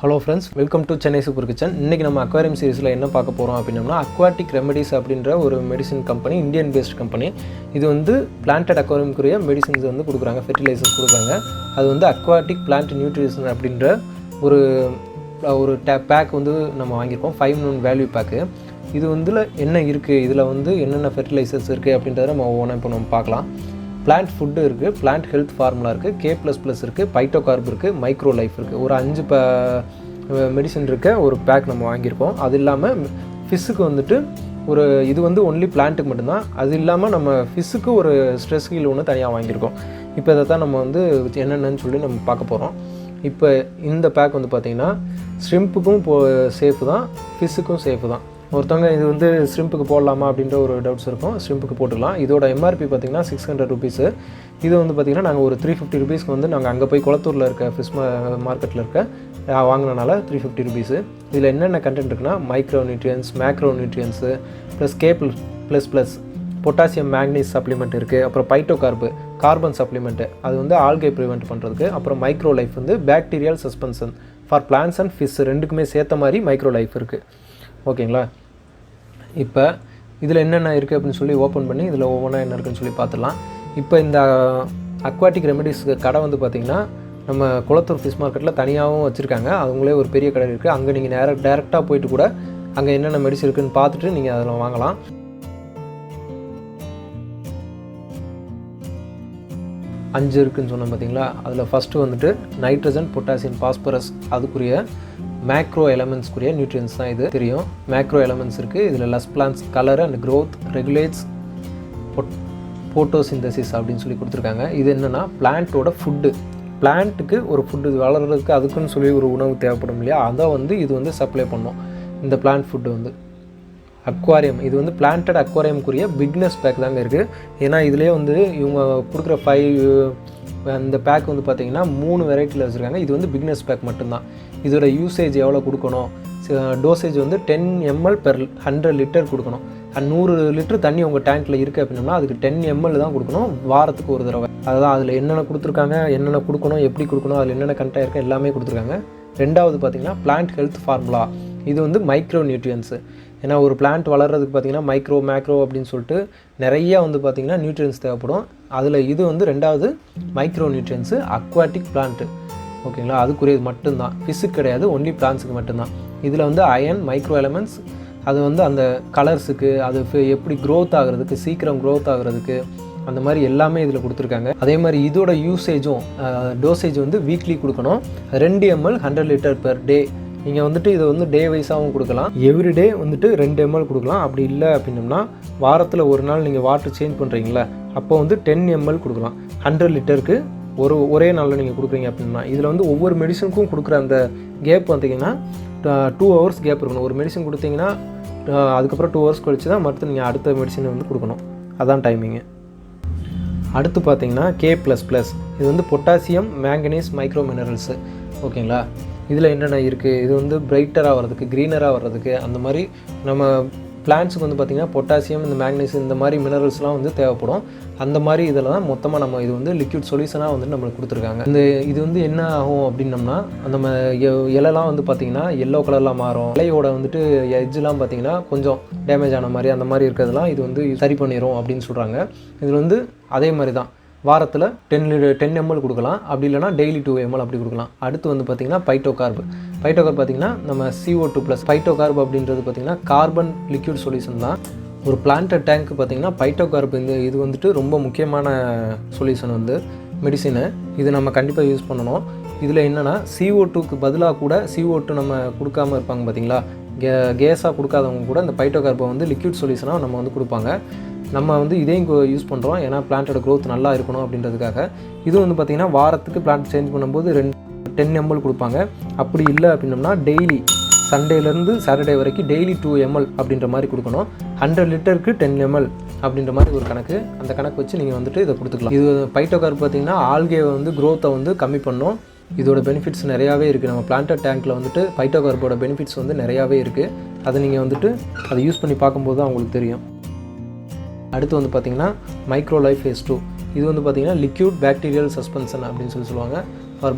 Hello friends, welcome to Chennai Super Kitchen. இன்னைக்கு நம்ம Aquarium Seriesல என்ன பார்க்க போறோம் அப்படினா Aquatic Remedies அப்படிங்கற ஒரு medicine company, Indian based company. இது வந்து planted aquarium குரிய மெடிசின்ஸ் வந்து கொடுக்குறாங்க, fertilizers கொடுக்குறாங்க. அது வந்து Aquatic Plant Nutrition அப்படிங்கற ஒரு பேக் வந்து நம்ம வாங்கியிருக்கோம், 5 வேல்யூ பேக். இது வந்து என்ன இருக்கு, இதுல வந்து என்னென்ன fertilizers இருக்கு அப்படின்றத நம்ம ஒவ்வொண்ணா இப்போ நம்ம பார்க்கலாம். Plant food இருக்கு, plant health formula இருக்கு, K++ இருக்கு, Phyto CARB இருக்கு, MICROLIFE இருக்கு. ஒரு 5 மெடிசன் இருக்க ஒரு பேக் நம்ம வாங்கியிருக்கோம். அது இல்லாம ஃபிஷ்க்கு வந்துட்டு ஒரு இது வந்து only plantக்கு மட்டும் தான். அது இல்லாம நம்ம ஃபிஷ்க்கு ஒரு ஸ்ட்ரெஸ் ஹீல் ஒன்னு தனியா வாங்கியிருக்கோம். இப்போ இத தான் நம்ம வந்து என்னன்னு சொல்லி நம்ம பார்க்க போறோம். இப்போ இந்த பேக் வந்து பாத்தீங்கன்னா ஷ்ரிம்ப்புக்கும் சேஃப் தான், ஃபிஷ்க்கும் சேஃப் தான். ஒருத்தங்க இது வந்து ஷ்ரிம்ப்புக்கு போடலாமா அப்படின்ற ஒரு டவுட்ஸ் இருக்கும். ஷ்ரிம்ப்புக்கு போட்டுக்கலாம். இதோட MRP பார்த்தீங்கன்னா 600 rupees. இது வந்து பார்த்தீங்கன்னா நாங்கள் ஒரு 350 rupeesக்கு வந்து நாங்கள் அங்கே போய் கொளத்தூரில் இருக்க ஃபிஷ் மார்க்கெட்டில் இருக்க வாங்கினனால 350 rupees. இதில் என்னென்ன கண்டென்ட் இருக்குன்னா micro nutrients, macro nutrients plus K++, potassium magnesium supplement இருக்குது. அப்புறம் பைட்டோ கார்பு, கார்பன் சப்ளிமெண்ட்டு, அது வந்து ஆல்கே ப்ரிவெண்ட் பண்ணுறதுக்கு. அப்புறம் மைக்ரோலைஃப் வந்து bacterial suspension for plants and fish, ரெண்டுக்குமே சேர்த்த மாதிரி மைக்ரோலைஃப் இருக்குது. ஓகேங்களா? இப்போ இதில் என்னென்ன இருக்குது அப்படின்னு சொல்லி ஓப்பன் பண்ணி இதில் ஒவ்வொன்றா என்ன இருக்குன்னு சொல்லி பார்த்துடலாம். இப்போ இந்த அக்வாட்டிக் ரெமெடிஸ் கடை வந்து பார்த்திங்கன்னா நம்ம கொளத்தூர் ஃபிஷ் மார்க்கெட்டில் தனியாகவும் வச்சுருக்காங்க. அவங்களே ஒரு பெரிய கடை இருக்குது. அங்கே நீங்கள் டேரெக்டாக போயிட்டு கூட அங்கே என்னென்ன மெடிசன் இருக்குதுன்னு பார்த்துட்டு நீங்கள் அதில் வாங்கலாம். அஞ்சு இருக்குதுன்னு சொன்னோம் பார்த்தீங்களா? அதில் ஃபஸ்ட்டு வந்துட்டு நைட்ரஜன், பொட்டாசியம், பாஸ்பரஸ், அதுக்குரிய மேக்ரோ எலமெண்ட்ஸ்க்குரிய நியூட்ரியன்ஸ் தான். இது தெரியும், மேக்ரோ எலமெண்ட்ஸ் இருக்குது. இதில் லஸ் plants colour and growth, regulates photosynthesis அப்படின்னு சொல்லி கொடுத்துருக்காங்க. இது என்னென்னா பிளான்ட்டோட ஃபுட்டு, பிளான்ட்டுக்கு ஒரு ஃபுட்டு வளர்கிறதுக்கு அதுக்குன்னு சொல்லி ஒரு உணவு தேவைப்படும் இல்லையா, அதை வந்து இது வந்து சப்ளை பண்ணும். இந்த பிளான்ட் ஃபுட்டு வந்து அக்வாரியம், இது வந்து பிளான்டட் அக்வாரியம்க்குரிய பிக்னஸ் பேக் தாங்க இருக்குது. ஏன்னா இதிலே வந்து இவங்க கொடுக்குற 5 அந்த பேக் வந்து பார்த்திங்கன்னா 3 வெரைட்டியில் வச்சுருக்காங்க. இது வந்து பிக்னஸ் பேக் மட்டும்தான். இதோட யூசேஜ் எவ்வளோ கொடுக்கணும், டோசேஜ் வந்து 10 ml per 100 லிட்டர் கொடுக்கணும். 100 லிட்டர் தண்ணி உங்கள் டேங்க்கில் இருக்குது அப்படின்னா அதுக்கு 10 ml தான் கொடுக்கணும், வாரத்துக்கு ஒரு தடவை. அதுதான் அதில் என்னென்ன கொடுத்துருக்காங்க, என்னென்ன கொடுக்கணும், எப்படி கொடுக்கணும், அதில் என்னென்ன கண்டென்ட் இருக்குது எல்லாமே கொடுத்துருக்காங்க. ரெண்டாவது பார்த்திங்கன்னா பிளான்ட் ஹெல்த் ஃபார்முலா. இது வந்து மைக்ரோ நியூட்ரியன்ஸு. ஏன்னா ஒரு பிளான்ட் வளர்கிறதுக்கு பார்த்திங்கன்னா மைக்ரோ மேக்ரோ அப்படின்னு சொல்லிட்டு நிறையா வந்து பார்த்திங்கன்னா நியூட்ரியன்ஸ் தேவைப்படும். அதில் இது வந்து ரெண்டாவது மைக்ரோ நியூட்ரியன்ஸு, அக்வாட்டிக் பிளான்ட்டு. ஓகேங்களா? அதுக்குரியது மட்டும்தான், ஃபிஷ்ஷுக்கு கிடையாது, ஒன்லி பிளான்ஸுக்கு மட்டும்தான். இதில் வந்து அயன், மைக்ரோ எலமெண்ட்ஸ், அது வந்து அந்த கலர்ஸுக்கு, அது எப்படி க்ரோத் ஆகிறதுக்கு, சீக்கிரம் க்ரோத் ஆகிறதுக்கு, அந்த மாதிரி எல்லாமே இதில் கொடுத்துருக்காங்க. அதே மாதிரி இதோட யூசேஜும் டோசேஜ் வந்து வீக்லி கொடுக்கணும். 2 ml 100 லிட்டர் பெர் டே. நீங்கள் வந்துட்டு இதை வந்து டே வைஸாகவும் கொடுக்கலாம், எவ்ரிடே வந்துட்டு 2 ml கொடுக்கலாம். அப்படி இல்லை அப்படின்னம்னா வாரத்தில் ஒரு நாள் நீங்கள் வாட்டர் சேஞ்ச் பண்ணுறீங்களா, அப்போ வந்து 10 ml கொடுக்கலாம். 100 லிட்டருக்கு ஒரே நாளில் நீங்கள் கொடுக்குறீங்க அப்படின்னா. இதில் வந்து ஒவ்வொரு மெடிசனுக்கும் கொடுக்குற அந்த கேப் பார்த்தீங்கன்னா 2 hours கேப் இருக்கணும். ஒரு மெடிசன் கொடுத்தீங்கன்னா அதுக்கப்புறம் 2 hours கழிச்சு தான் மற்ற நீங்கள் அடுத்த மெடிசனை வந்து கொடுக்கணும். அதான் டைமிங்கு. அடுத்து பார்த்தீங்கன்னா K++, இது வந்து பொட்டாசியம் மேங்கனீஸ் மைக்ரோ மினரல்ஸு. ஓகேங்களா? இதில் என்னென்ன இருக்குது, இது வந்து பிரைட்டராக வர்றதுக்கு, க்ரீனராக வர்றதுக்கு, அந்த மாதிரி நம்ம பிளான்ட்ஸுக்கு வந்து பார்த்திங்கன்னா பொட்டாசியம், இந்த மேக்னீஸ், இந்த மாதிரி மினரல்ஸ்லாம் வந்து தேவைப்படும். அந்த மாதிரி இதில் தான் மொத்தமாக நம்ம இது வந்து லிக்விட் சொல்யூஷனாக வந்து நம்மளுக்கு கொடுத்துருக்காங்க. இது வந்து என்ன ஆகும் அப்படின்னம்னா நம்ம இலைலாம் வந்து பார்த்திங்கன்னா எல்லோ கலர்லாம் மாறும். இலையோட வந்துட்டு எட்ஜெலாம் பார்த்திங்கன்னா கொஞ்சம் டேமேஜ் ஆன மாதிரி, அந்த மாதிரி இருக்கிறதுலாம் இது வந்து சரி பண்ணிடும் அப்படின்னு சொல்கிறாங்க. இதில் வந்து அதே மாதிரி தான் வாரத்தில் 10 ml கொடுக்கலாம். அப்படி இல்லைனா டெய்லி 2 ml அப்படி கொடுக்கலாம். அடுத்து வந்து பார்த்திங்கன்னா பைட்டோ கார்பு. பைட்டோ கார்பு பார்த்திங்கன்னா நம்ம CO2+. பைட்டோ கார்பு அப்படின்றது பார்த்திங்கன்னா கார்பன் லிக்விட் சொல்யூஷன் தான். ஒரு பிளான்ட் டேங்க்கு பார்த்திங்கன்னா பைட்டோ கார்பு இது வந்துட்டு ரொம்ப முக்கியமான சொல்யூஷன் வந்து மெடிசினு. இது நம்ம கண்டிப்பாக யூஸ் பண்ணணும். இதில் என்னென்னா CO2க்கு பதிலாக கூட CO2 நம்ம கொடுக்காமல் இருப்பாங்க பார்த்திங்களா, கேஸாக கொடுக்காதவங்க கூட இந்த பைட்டோ கார்பை வந்து லிக்விட் சொல்யூஷனாக நம்ம வந்து கொடுப்பாங்க. நம்ம வந்து இதையும் யூஸ் பண்ணுறோம், ஏன்னா பிளான்ட்டோட க்ரோத் நல்லா இருக்கணும் அப்படின்றதுக்காக. இது வந்து பார்த்திங்கன்னா வாரத்துக்கு பிளான்ட் சேஞ்ச் பண்ணும்போது 10 ml கொடுப்பாங்க. அப்படி இல்லை அப்படின்னம்னா டெய்லி சண்டேலேருந்து சாட்டர்டே வரைக்கும் டெய்லி 2 ml அப்படின்ற மாதிரி கொடுக்கணும். 100 லிட்டருக்கு 10 ml அப்படின்ற மாதிரி ஒரு கணக்கு. அந்த கணக்கு வச்சு நீங்கள் வந்துட்டு இதை கொடுத்துக்கலாம். இது பைட்டோ கார்பு பார்த்திங்கன்னா ஆல்கே வந்து க்ரோத்தை வந்து கம்மி பண்ணும். இதோட பெனிஃபிட்ஸ் நிறையாவே இருக்குது. நம்ம பிளான்ட் டேங்க்கில் வந்துட்டு பைட்டோ கார்போட பெனிஃபிட்ஸ் வந்து நிறையாவே இருக்குது. அதை நீங்கள் வந்துட்டு அதை யூஸ் பண்ணி பார்க்கும்போது தான் உங்களுக்கு தெரியும். அடுத்து வந்து பார்த்திங்கன்னா MICROLIFE phase 2. இது வந்து பார்த்திங்கன்னா லிக்விட் பாக்டீரியல் சஸ்பென்ஷன் அப்படின்னு சொல்லுவாங்க.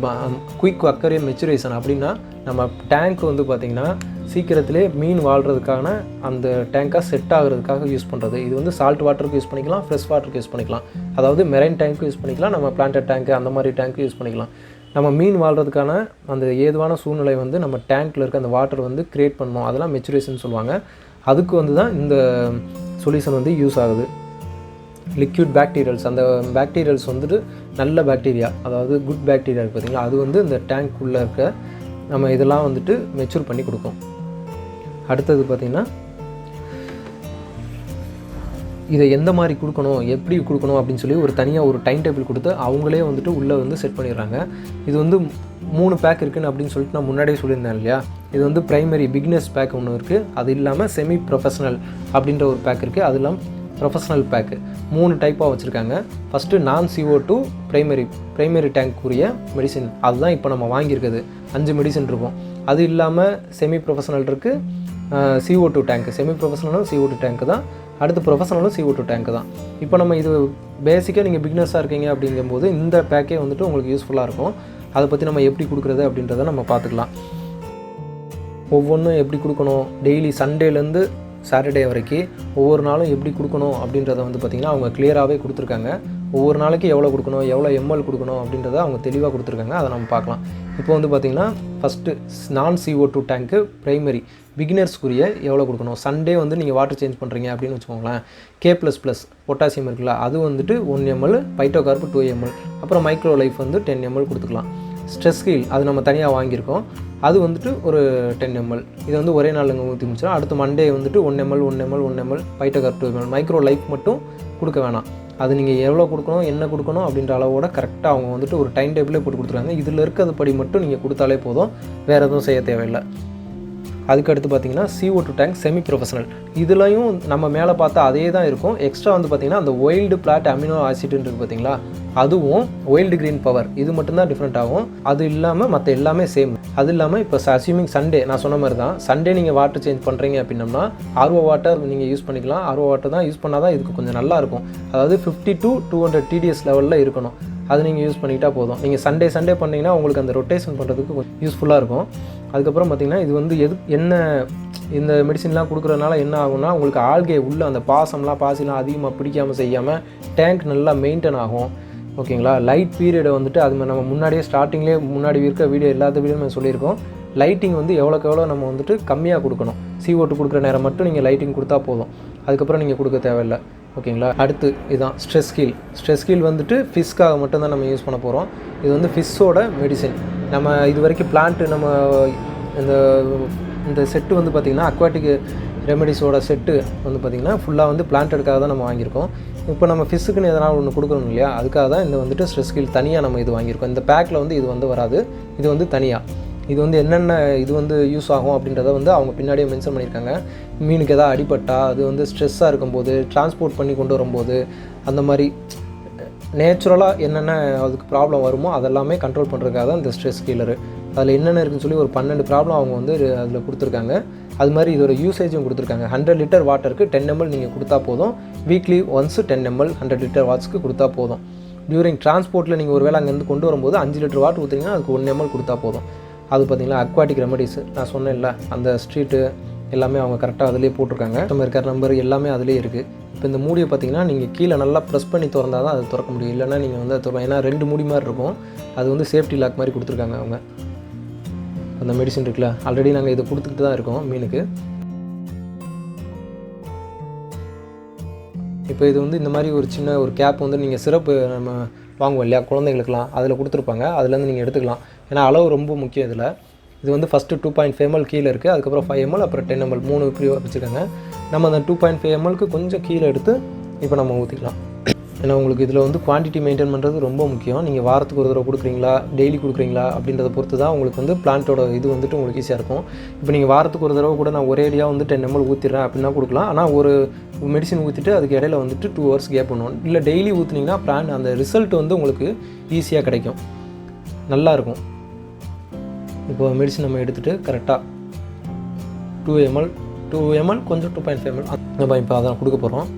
குயிக் அக்வேரியம் மெச்சுரேஷன் அப்படின்னா நம்ம டேங்க் வந்து பார்த்திங்கன்னா சீக்கிரத்திலே மீன் வாழ்கிறதுக்கான அந்த டேங்காக செட் ஆகிறதுக்காக யூஸ் பண்ணுறது. இது வந்து சால்ட் வாட்டருக்கு யூஸ் பண்ணிக்கலாம், ஃப்ரெஷ் வாட்டருக்கு யூஸ் பண்ணிக்கலாம். அதாவது மெரைன் டேங்க்கு யூஸ் பண்ணிக்கலாம், நம்ம பிளான்டட் டேங்க்கு அந்த மாதிரி டேங்க்கு யூஸ் பண்ணிக்கலாம். நம்ம மீன் வாழ்கிறதுக்கான அந்த ஏதுவான சூழ்நிலை வந்து நம்ம டேங்க்கில் இருக்க அந்த வாட்டர் வந்து க்ரியேட் பண்ணணும். அதெல்லாம் மெச்சுரேஷன் சொல்லுவாங்க. அதுக்கு வந்து தான் இந்த சொல்யூஷன் வந்து யூஸ் ஆகுது. லிக்விட் பாக்டீரியல்ஸ், அந்த பாக்டீரியல்ஸ் வந்துட்டு நல்ல பாக்டீரியா, அதாவது குட் பாக்டீரியா இருக்குது பார்த்திங்களா, அது வந்து இந்த டேங்க்குள்ளே இருக்க நம்ம இதெல்லாம் வந்துட்டு மெச்சூர் பண்ணி கொடுக்கும். அடுத்தது பார்த்திங்கன்னா இதை எந்த மாதிரி கொடுக்கணும், எப்படி கொடுக்கணும் அப்படின்னு சொல்லி ஒரு தனியாக ஒரு டைம் டேபிள் கொடுத்து அவங்களே வந்துட்டு உள்ளே வந்து செட் பண்ணிடுறாங்க. இது வந்து 3 பேக் இருக்குன்னு அப்படின்னு சொல்லிட்டு நான் முன்னாடியே சொல்லியிருந்தேன் இல்லையா. இது வந்து ப்ரைமரி பிகினர்ஸ் பேக் ஒன்று இருக்குது, அது இல்லாமல் செமி ப்ரொஃபஷனல் அப்படின்ற ஒரு பேக் இருக்குது, அது இல்லாமல் ப்ரொஃபஷனல் பேக்கு 3 டைப்பாக வச்சுருக்காங்க. ஃபஸ்ட்டு நான் CO2 ப்ரைமரி டேங்க்குரிய மெடிசின், அதுதான் இப்போ நம்ம வாங்கியிருக்குது. 5 மெடிசன் இருக்கும். அது இல்லாமல் செமி ப்ரொஃபஷனல் இருக்குது, CO2 டேங்க்கு, செமி ப்ரொஃபஷனலும் CO2 டேங்க்கு தான், அடுத்து ப்ரொஃபஷனலும் CO2 டேங்க்கு தான். இப்போ நம்ம இது பேசிக்காக நீங்கள் பிகினர்ஸாக இருக்கீங்க அப்படிங்கும்போது இந்த பேக்கே வந்துட்டு உங்களுக்கு யூஸ்ஃபுல்லாக இருக்கும். அதை பற்றி நம்ம எப்படி கொடுக்குறது அப்படின்றத நம்ம பார்த்துக்கலாம். ஒவ்வொன்றும் எப்படி கொடுக்கணும், டெய்லி சண்டேலேருந்து சாட்டர்டே வரைக்கும் ஒவ்வொரு நாளும் எப்படி கொடுக்கணும் அப்படின்றத வந்து பார்த்திங்கன்னா அவங்க கிளியராகவே கொடுத்துருக்காங்க. ஒவ்வொரு நாளைக்கு எவ்வளோ கொடுக்கணும், எவ்வளோ ml கொடுக்கணும் அப்படின்றத அவங்க தெளிவாக கொடுத்துருக்காங்க. அதை நம்ம பார்க்கலாம். இப்போ வந்து பார்த்திங்கன்னா ஃபஸ்ட்டு நான் CO2 டேங்க்கு ப்ரைமரி பிகினர்ஸ்க்குரிய எவ்வளோ கொடுக்கணும். சண்டே வந்து நீங்கள் வாட்டர் சேஞ்ச் பண்ணுறீங்க அப்படின்னு வச்சுக்கோங்களேன். K++ பொட்டாசியம் இருக்குல்ல, அது வந்துட்டு 1 ml, Phyto CARB 2 ml, அப்புறம் MICROLIFE வந்து 10 ml கொடுத்துக்கலாம். ஸ்ட்ரெஸ் ஹீல் அது நம்ம தனியாக வாங்கியிருக்கோம், அது வந்துட்டு ஒரு 10 ml. இது வந்து ஒரே நாளுங்க ஊற்றி முடிச்சிடும். அடுத்து மண்டே வந்துட்டு 1 ml, Phyto CARB 2 ml. MICROLIFE மட்டும் கொடுக்க வேணாம். அது நீங்கள் எவ்வளோ கொடுக்கணும், என்ன கொடுக்கணும் அப்படின்ற அளவோட கரெக்டாக அவங்க வந்துட்டு ஒரு டைம் டேபிளே போட்டு கொடுத்துருக்காங்க. இதில் இருக்கிறது படி மட்டும் நீங்கள் கொடுத்தாலே போதும், வேறு எதுவும் செய்ய தேவையில்லை. அதுக்கடுத்து பார்த்திங்கன்னா CO2 டேங்க் செமி ப்ரொஃபஷனல், இதுலையும் நம்ம மேலே பார்த்தா அதே தான் இருக்கும். எக்ஸ்ட்ரா வந்து பார்த்திங்கன்னா அந்த ஒயில்டு பிளாட் அமினோ ஆசிட்னு இருக்குது பார்த்திங்களா, அதுவும் ஒயில்டு க்ரீன் பவர், இது மட்டும்தான் டிஃப்ரெண்ட் ஆகும். அது இல்லாமல் மற்ற எல்லாமே சேம். அது இல்லாமல் இப்போ அஸ்யூமிங் சண்டே நான் சொன்ன மாதிரி தான், சண்டே நீங்கள் வாட்டர் சேஞ்ச் பண்ணுறீங்க அப்படின்னம்னா RO வாட்டர் நீங்கள் யூஸ் பண்ணிக்கலாம். RO வாட்டர் தான் யூஸ் பண்ணால் தான் இதுக்கு கொஞ்சம் நல்லாயிருக்கும். அதாவது 50 to 200 TDS லெவலில் இருக்கணும். அது நீங்கள் யூஸ் பண்ணிக்கிட்டால் போதும். நீங்கள் சண்டே பண்ணிங்கன்னா உங்களுக்கு அந்த ரொட்டேஷன் பண்ணுறதுக்கு கொஞ்சம் யூஸ்ஃபுல்லாக இருக்கும். அதுக்கப்புறம் பார்த்திங்கன்னா இது வந்து என்ன இந்த மெடிசின்லாம் கொடுக்குறதுனால என்ன ஆகும்னா, உங்களுக்கு ஆல்கே உள்ள அந்த பாசிலாம் அதிகமாக பிடிக்காமல் செய்யாமல் டேங்க் நல்லா மெயின்டைன் ஆகும். ஓகேங்களா. லைட் பீரியடை வந்துட்டு அது நம்ம முன்னாடியே ஸ்டார்டிங்லேயே முன்னாடி இருக்க வீடியோ எல்லாத்த வீடியோ நம்ம சொல்லியிருக்கோம். லைட்டிங் வந்து எவ்வளோக்கு எவ்வளோ நம்ம வந்துட்டு கம்மியாக கொடுக்கணும். CO2 கொடுக்குற நேரம் மட்டும் நீங்கள் லைட்டிங் கொடுத்தா போதும், அதுக்கப்புறம் நீங்கள் கொடுக்க தேவையில்லை. ஓகேங்களா. அடுத்து இதுதான் ஸ்ட்ரெஸ் ஹீல் வந்துட்டு ஃபிஷ்க்காக மட்டும்தான் நம்ம யூஸ் பண்ண போகிறோம். இது வந்து ஃபிஷ்ஷோட மெடிசின். நம்ம இது வரைக்கும் பிளான்ட்டு நம்ம இந்த செட்டு வந்து பார்த்திங்கன்னா அக்வாட்டிக் ரெமெடிஸோட செட்டு வந்து பார்த்திங்கன்னா ஃபுல்லாக வந்து பிளான்ட்டுக்காக தான் நம்ம வாங்கியிருக்கோம். இப்போ நம்ம ஃபிஷ்ஷுக்குன்னு எதனால் ஒன்று கொடுக்கணும் இல்லையா, அதுக்காக தான் இந்த வந்துட்டு ஸ்ட்ரெஸ் ஹீல் தனியாக நம்ம இது வாங்கியிருக்கோம். இந்த பேக்கில் வந்து இது வந்து வராது, இது வந்து தனியாக. இது வந்து என்னென்ன இது வந்து யூஸ் ஆகும் அப்படின்றத வந்து அவங்க பின்னாடியே மென்ஷன் பண்ணியிருக்காங்க. மீனுக்கு எதாவது அடிபட்டால், அது வந்து ஸ்ட்ரெஸ்ஸாக இருக்கும்போது, டிரான்ஸ்போர்ட் பண்ணி கொண்டு வரும்போது, அந்த மாதிரி நேச்சுரலாக என்னென்ன அதுக்கு ப்ராப்ளம் வருமோ அதெல்லாமே கண்ட்ரோல் பண்ணுறதுக்காக தான் இந்த ஸ்ட்ரெஸ் ஹீலரு. அதில் என்னென்ன இருக்குன்னு சொல்லி ஒரு 12 ப்ராப்ளம் அவங்க வந்து அதில் கொடுத்துருக்காங்க. அது மாதிரி இதோட யூசேஜும் கொடுத்துருக்காங்க. 100 லிட்டர் வாட்டருக்கு 10 ml நீங்கள் கொடுத்தா போதும். வீக்லி ஒன்ஸ் 10 ml 100 லிட்டர் வாட்ஸ்க்கு கொடுத்தா போதும். டியூரிங் டிரான்ஸ்போர்ட்டில் நீங்கள் ஒரு வேளை அங்கேருந்து கொண்டு வரும்போது 5 லிட்டர் வாட்டர் ஊற்றிங்கன்னா அதுக்கு 1 ml கொடுத்தா போதும். அது பார்த்திங்கன்னா அக்வாட்டிக் ரெமடிஸ் நான் சொன்னேன்ல, அந்த ஸ்ட்ரீட்டு எல்லாமே அவங்க கரெக்டாக அதிலே போட்டிருக்காங்க. நம்ம இருக்கிற நம்பர் எல்லாமே அதிலே இருக்குது. இப்போ இந்த மூடியை பார்த்திங்கன்னா நீங்கள் கீழே நல்லா ப்ரெஸ் பண்ணி திறந்தால் தான் அது திறக்க முடியும், இல்லைனா நீங்கள் வந்து அது ஏன்னா 2 மூடி மாதிரி இருக்கும், அது வந்து சேஃப்டி லாக் மாதிரி கொடுத்துருக்காங்க அவங்க. அந்த மெடிசின் இருக்குல்ல, ஆல்ரெடி நாங்கள் இதை கொடுத்துக்கிட்டு தான் இருக்கோம் மீனுக்கு. இப்போ இது வந்து இந்த மாதிரி ஒரு சின்ன ஒரு கேப் வந்து நீங்கள் சிரப்பு நம்ம வாங்குவோம் இல்லையா குழந்தைங்களுக்குலாம், அதில் கொடுத்துருப்பாங்க. அதுலேருந்து நீங்கள் எடுத்துக்கலாம். ஏன்னா அளவு ரொம்ப முக்கியம் இதில். இது வந்து ஃபஸ்ட்டு 2.5 ml கீழே இருக்குது, அதுக்கப்புறம் 5 ml, அப்புறம் 10 ml 3 இப்படி வச்சுருக்காங்க. நம்ம அந்த 2.5 mlக்கு கொஞ்சம் கீழே எடுத்து இப்போ நம்ம ஊற்றிக்கலாம். ஏன்னா உங்களுக்கு இதில் வந்து குவான்டிட்டி மெயின்டைன் பண்ணுறது ரொம்ப முக்கியம். நீங்கள் வாரத்துக்கு ஒரு தடவை கொடுக்குறீங்களா, டெய்லி கொடுக்குறீங்களா அப்படின்றத பொறுத்து தான் உங்களுக்கு வந்து பிளான்ட்டோட இது வந்துட்டு உங்களுக்கு ஈஸியாக இருக்கும். இப்போ நீங்கள் வாரத்துக்கு ஒரு தடவை கூட நான் ஒரேடியாக வந்து 10 ml ஊற்றிடுறேன் அப்படின்னா கொடுக்கலாம். ஆனால் ஒரு மெடிசின் ஊற்றிட்டு அதுக்கு இடையில வந்துட்டு 2 hours கேப் பண்ணுவோம். இல்லை டெய்லி ஊற்றினீங்கன்னா பிளான் அந்த ரிசல்ட் வந்து உங்களுக்கு ஈஸியாக கிடைக்கும், நல்லாயிருக்கும். இப்போ மெடிசின் நம்ம எடுத்துகிட்டு கரெக்டாக 2 ml கொஞ்சம் 2.5 ml நம்ம இப்போ அதை கொடுக்க போகிறோம்.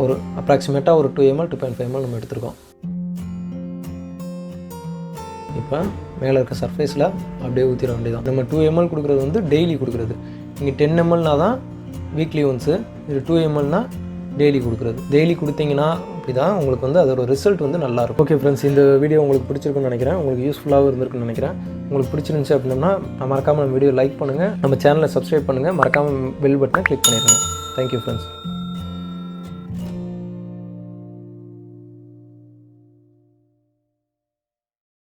ஒரு அப்ராக்சிமேட்டாக ஒரு 2 ml 2.5 ml நம்ம எடுத்துருக்கோம். இப்போ மேலே இருக்க சர்ஃபேஸில் அப்படியே ஊற்றிட வேண்டியதான். நம்ம 2 ml கொடுக்குறது வந்து டெய்லி கொடுக்குறது. இங்கே 10 mlனா தான் வீக்லி ஒன்ஸு, இது 2 mlனா டெய்லி கொடுக்குறது. டெய்லி கொடுத்தீங்கன்னா அப்படி தான் உங்களுக்கு வந்து அதோட ரிசல்ட் வந்து நல்லாயிருக்கும். ஓகே ஃப்ரெண்ட்ஸ், இந்த வீடியோ உங்களுக்கு பிடிச்சிருக்குன்னு நினைக்கிறேன், உங்களுக்கு யூஸ்ஃபுல்லாகவும் இருந்திருக்குன்னு நினைக்கிறேன். உங்களுக்கு பிடிச்சிருந்துச்சு அப்படின்னா மறக்காமல் நம்ம வீடியோ லைக் பண்ணுங்கள், நம்ம சேனலை சப்ஸ்கிரைப் பண்ணுங்கள், மறக்காமல் பெல் பட்டனை கிளிக் பண்ணிடுங்க. Thank you friends.